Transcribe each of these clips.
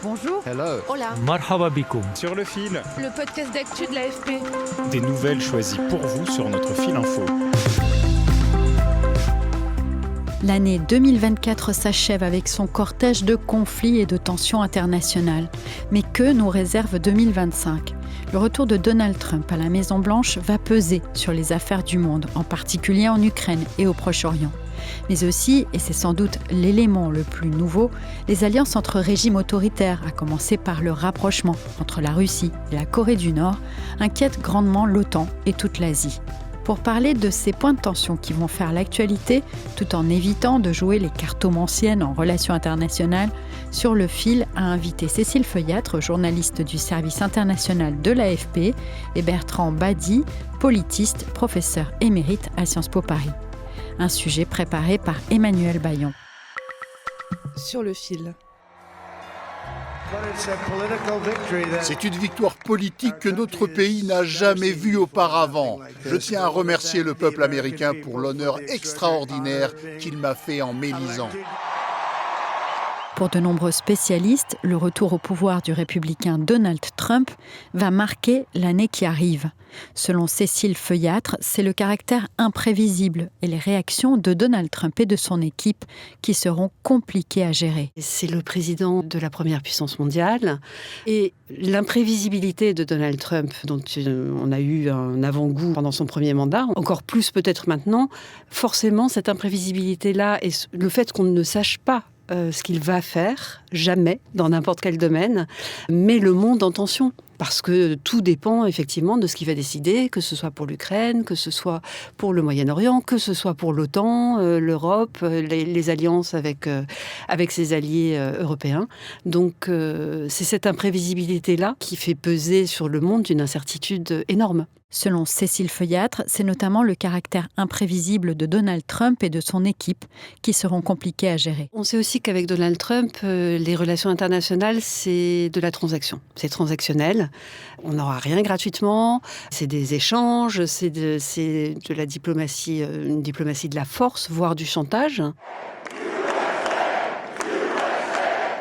Bonjour. Hello. Hola. Marhaba bikoum. Sur le fil, Le podcast d'actu de l'AFP. des nouvelles choisies pour vous sur notre fil info. L'année 2024 s'achève avec son cortège de conflits et de tensions internationales. Mais que nous réserve 2025 ? Le retour de Donald Trump à la Maison-Blanche va peser sur les affaires du monde, en particulier en Ukraine et au Proche-Orient. Mais aussi, et c'est sans doute l'élément le plus nouveau, les alliances entre régimes autoritaires, à commencer par le rapprochement entre la Russie et la Corée du Nord, inquiètent grandement l'OTAN et toute l'Asie. Pour parler de ces points de tension qui vont faire l'actualité, tout en évitant de jouer les cartomanciennes en relations internationales, Sur le fil a invité Cécile Feuillâtre, journaliste du service international de l'AFP, et Bertrand Badi, politiste, professeur émérite à Sciences Po Paris. Un sujet préparé par Emmanuel Bayon. Sur le fil. C'est une victoire politique que notre pays n'a jamais vue auparavant. Je tiens à remercier le peuple américain pour l'honneur extraordinaire qu'il m'a fait en m'élisant. Pour de nombreux spécialistes, le retour au pouvoir du républicain Donald Trump va marquer l'année qui arrive. Selon Cécile Feuillâtre, c'est le caractère imprévisible et les réactions de Donald Trump et de son équipe qui seront compliquées à gérer. C'est le président de la première puissance mondiale et l'imprévisibilité de Donald Trump, dont on a eu un avant-goût pendant son premier mandat, encore plus peut-être maintenant, forcément cette imprévisibilité-là et le fait qu'on ne sache pas ce qu'il va faire, jamais, dans n'importe quel domaine, met le monde en tension. Parce que tout dépend effectivement de ce qu'il va décider, que ce soit pour l'Ukraine, que ce soit pour le Moyen-Orient, que ce soit pour l'OTAN, l'Europe, les alliances avec ses alliés européens. Donc c'est cette imprévisibilité-là qui fait peser sur le monde une incertitude énorme. Selon Cécile Feuillâtre, c'est notamment le caractère imprévisible de Donald Trump et de son équipe qui seront compliqués à gérer. On sait aussi qu'avec Donald Trump, les relations internationales, c'est de la transaction. C'est transactionnel. On n'aura rien gratuitement. C'est des échanges, c'est de la diplomatie, une diplomatie de la force, voire du chantage.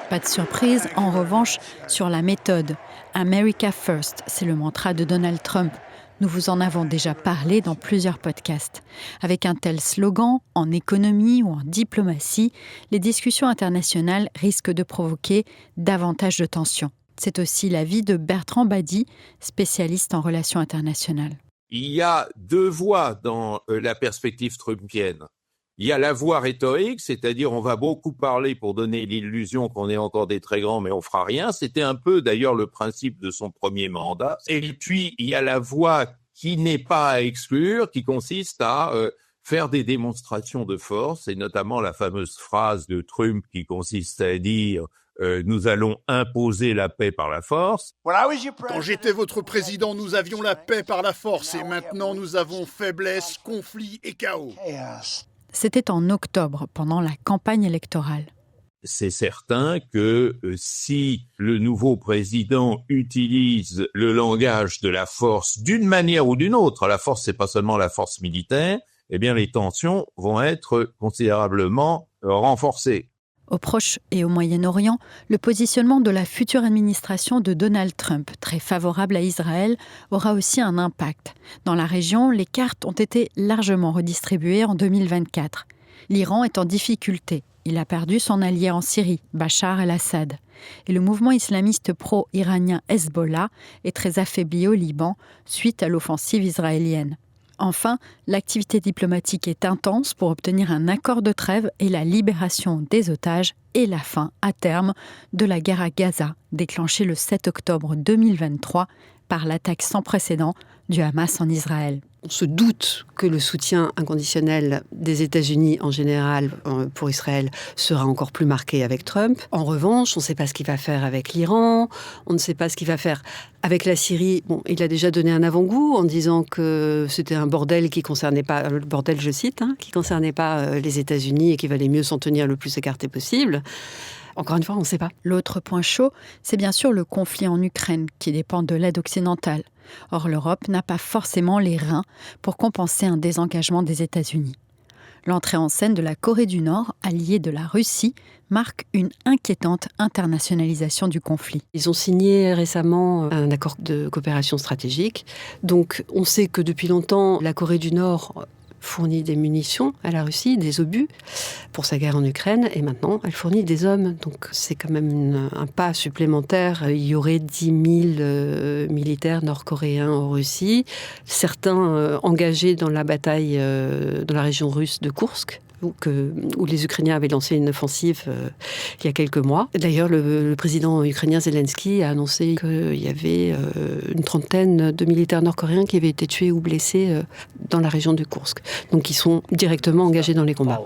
Pas de surprise, en revanche, sur la méthode. America First, c'est le mantra de Donald Trump. Nous vous en avons déjà parlé dans plusieurs podcasts. Avec un tel slogan, en économie ou en diplomatie, les discussions internationales risquent de provoquer davantage de tensions. C'est aussi l'avis de Bertrand Badi, spécialiste en relations internationales. Il y a deux voies dans la perspective trumpienne. Il y a la voie rhétorique, c'est-à-dire on va beaucoup parler pour donner l'illusion qu'on est encore des très grands, mais on fera rien. C'était un peu d'ailleurs le principe de son premier mandat. Et puis il y a la voie qui n'est pas à exclure, qui consiste à faire des démonstrations de force, et notamment la fameuse phrase de Trump qui consiste à dire nous allons imposer la paix par la force. Quand j'étais votre président, nous avions la paix par la force et maintenant nous avons faiblesse, conflit et chaos. C'était en octobre, pendant la campagne électorale. C'est certain que si le nouveau président utilise le langage de la force d'une manière ou d'une autre, la force c'est pas seulement la force militaire, eh bien les tensions vont être considérablement renforcées. Au Proche et au Moyen-Orient, le positionnement de la future administration de Donald Trump, très favorable à Israël, aura aussi un impact. Dans la région, les cartes ont été largement redistribuées en 2024. L'Iran est en difficulté. Il a perdu son allié en Syrie, Bachar el-Assad. Et le mouvement islamiste pro-iranien Hezbollah est très affaibli au Liban suite à l'offensive israélienne. Enfin, l'activité diplomatique est intense pour obtenir un accord de trêve et la libération des otages et la fin, à terme, de la guerre à Gaza, déclenchée le 7 octobre 2023 par l'attaque sans précédent du Hamas en Israël. On se doute que le soutien inconditionnel des États-Unis en général pour Israël sera encore plus marqué avec Trump. En revanche, on ne sait pas ce qu'il va faire avec l'Iran, on ne sait pas ce qu'il va faire avec la Syrie. Bon, il a déjà donné un avant-goût en disant que c'était un bordel qui concernait pas, le bordel je cite, qui concernait pas les États-Unis et qu'il valait mieux s'en tenir le plus écarté possible. Encore une fois, on ne sait pas. L'autre point chaud, c'est bien sûr le conflit en Ukraine, qui dépend de l'aide occidentale. Or, l'Europe n'a pas forcément les reins pour compenser un désengagement des États-Unis. L'entrée en scène de la Corée du Nord, alliée de la Russie, marque une inquiétante internationalisation du conflit. Ils ont signé récemment un accord de coopération stratégique. Donc on sait que depuis longtemps, la Corée du Nord fournit des munitions à la Russie, des obus pour sa guerre en Ukraine, et maintenant elle fournit des hommes. Donc c'est quand même un pas supplémentaire. Il y aurait 10 000 militaires nord-coréens en Russie, certains engagés dans la bataille dans la région russe de Koursk, où les Ukrainiens avaient lancé une offensive il y a quelques mois. D'ailleurs, le président ukrainien Zelensky a annoncé qu'il y avait une trentaine de militaires nord-coréens qui avaient été tués ou blessés dans la région de Koursk. Donc, ils sont directement engagés dans les combats.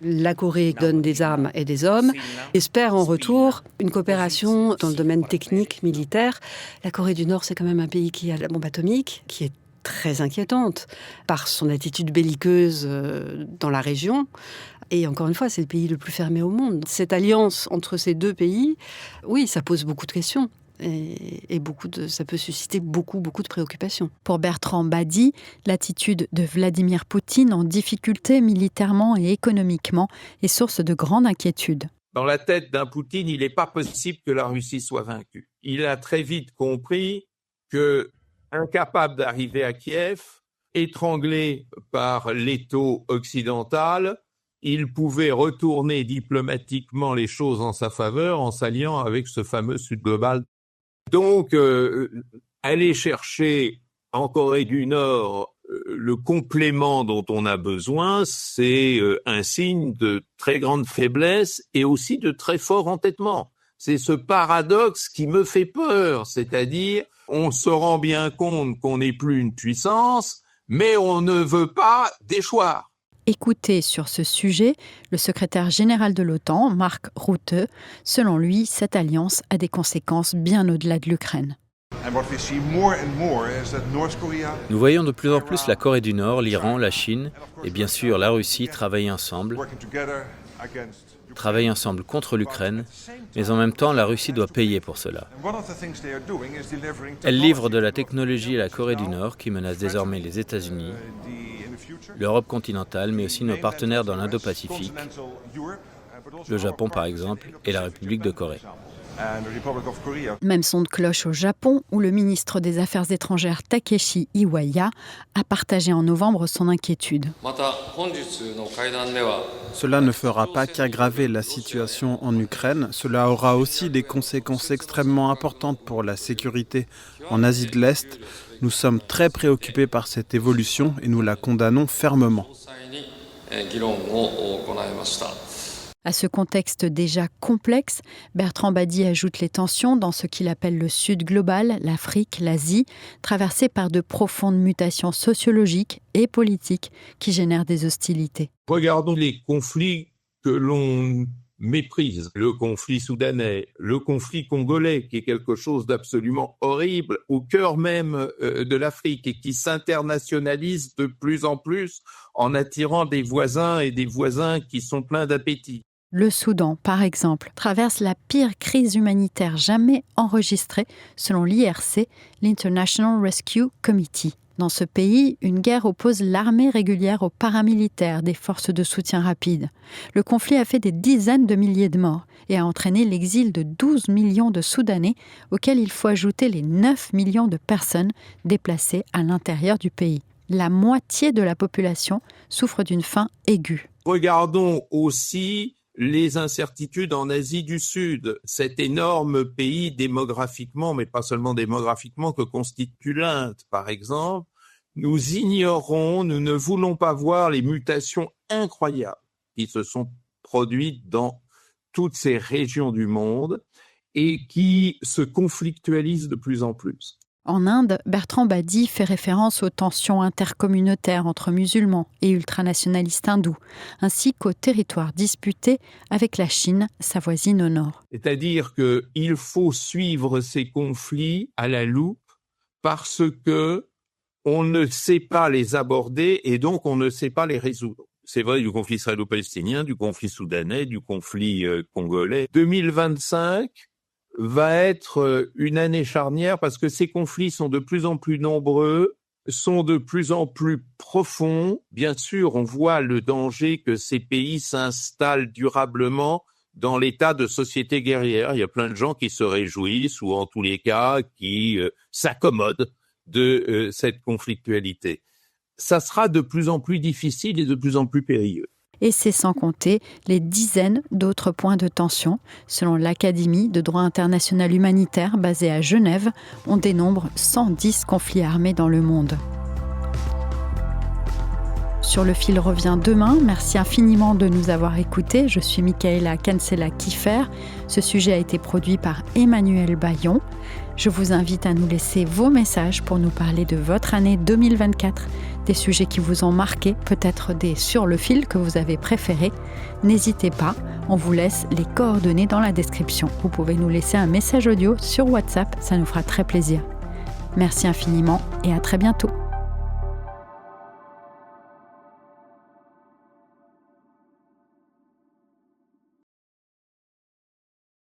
La Corée donne des armes et des hommes, espère en retour une coopération dans le domaine technique, militaire. La Corée du Nord, c'est quand même un pays qui a la bombe atomique, qui est très inquiétante par son attitude belliqueuse dans la région. Et encore une fois, c'est le pays le plus fermé au monde. Cette alliance entre ces deux pays, oui, ça pose beaucoup de questions. Et ça peut susciter beaucoup de préoccupations. Pour Bertrand Badi, l'attitude de Vladimir Poutine en difficulté militairement et économiquement est source de grande inquiétude. Dans la tête d'un Poutine, il n'est pas possible que la Russie soit vaincue. Il a très vite compris que, incapable d'arriver à Kiev, étranglé par l'étau occidental, il pouvait retourner diplomatiquement les choses en sa faveur en s'alliant avec ce fameux Sud global. Donc, aller chercher en Corée du Nord le complément dont on a besoin, c'est un signe de très grande faiblesse et aussi de très fort entêtement. C'est ce paradoxe qui me fait peur, c'est-à-dire on se rend bien compte qu'on n'est plus une puissance, mais on ne veut pas déchoir. Écouté sur ce sujet, le secrétaire général de l'OTAN, Mark Rutte, selon lui, cette alliance a des conséquences bien au-delà de l'Ukraine. Nous voyons de plus en plus la Corée du Nord, l'Iran, la Chine et bien sûr la Russie travailler ensemble contre l'Ukraine, mais en même temps la Russie doit payer pour cela. Elle livre de la technologie à la Corée du Nord qui menace désormais les États-Unis, l'Europe continentale, mais aussi nos partenaires dans l'Indo-Pacifique, le Japon par exemple, et la République de Corée. Même son de cloche au Japon, où le ministre des Affaires étrangères Takeshi Iwaya a partagé en novembre son inquiétude. Cela ne fera pas qu'aggraver la situation en Ukraine, cela aura aussi des conséquences extrêmement importantes pour la sécurité en Asie de l'Est. Nous sommes très préoccupés par cette évolution et nous la condamnons fermement. À ce contexte déjà complexe, Bertrand Badi ajoute les tensions dans ce qu'il appelle le Sud global, l'Afrique, l'Asie, traversées par de profondes mutations sociologiques et politiques qui génèrent des hostilités. Regardons les conflits que l'on méprise. Le conflit soudanais, le conflit congolais, qui est quelque chose d'absolument horrible, au cœur même de l'Afrique et qui s'internationalise de plus en plus en attirant des voisins et des voisins qui sont pleins d'appétit. Le Soudan, par exemple, traverse la pire crise humanitaire jamais enregistrée, selon l'IRC, l'International Rescue Committee. Dans ce pays, une guerre oppose l'armée régulière aux paramilitaires des forces de soutien rapide. Le conflit a fait des dizaines de milliers de morts et a entraîné l'exil de 12 millions de Soudanais, auxquels il faut ajouter les 9 millions de personnes déplacées à l'intérieur du pays. La moitié de la population souffre d'une faim aiguë. Regardons aussi les incertitudes en Asie du Sud, cet énorme pays démographiquement, mais pas seulement démographiquement, que constitue l'Inde, par exemple. Nous ignorons, nous ne voulons pas voir les mutations incroyables qui se sont produites dans toutes ces régions du monde et qui se conflictualisent de plus en plus. En Inde, Bertrand Badi fait référence aux tensions intercommunautaires entre musulmans et ultranationalistes hindous, ainsi qu'aux territoires disputés avec la Chine, sa voisine au nord. C'est-à-dire qu'il faut suivre ces conflits à la loupe parce que on ne sait pas les aborder et donc on ne sait pas les résoudre. C'est vrai du conflit israélo-palestinien, du conflit soudanais, du conflit congolais. 2025, va être une année charnière parce que ces conflits sont de plus en plus nombreux, sont de plus en plus profonds. Bien sûr, on voit le danger que ces pays s'installent durablement dans l'état de société guerrière. Il y a plein de gens qui se réjouissent ou en tous les cas qui s'accommodent de cette conflictualité. Ça sera de plus en plus difficile et de plus en plus périlleux. Et c'est sans compter les dizaines d'autres points de tension. Selon l'Académie de droit international humanitaire basée à Genève, on dénombre 110 conflits armés dans le monde. Sur le fil revient demain. Merci infiniment de nous avoir écoutés. Je suis Michaela Cancela-Kiefer. Ce sujet a été produit par Emmanuel Bayon. Je vous invite à nous laisser vos messages pour nous parler de votre année 2024, des sujets qui vous ont marqué, peut-être des sur le fil que vous avez préférés. N'hésitez pas, on vous laisse les coordonnées dans la description. Vous pouvez nous laisser un message audio sur WhatsApp, ça nous fera très plaisir. Merci infiniment et à très bientôt.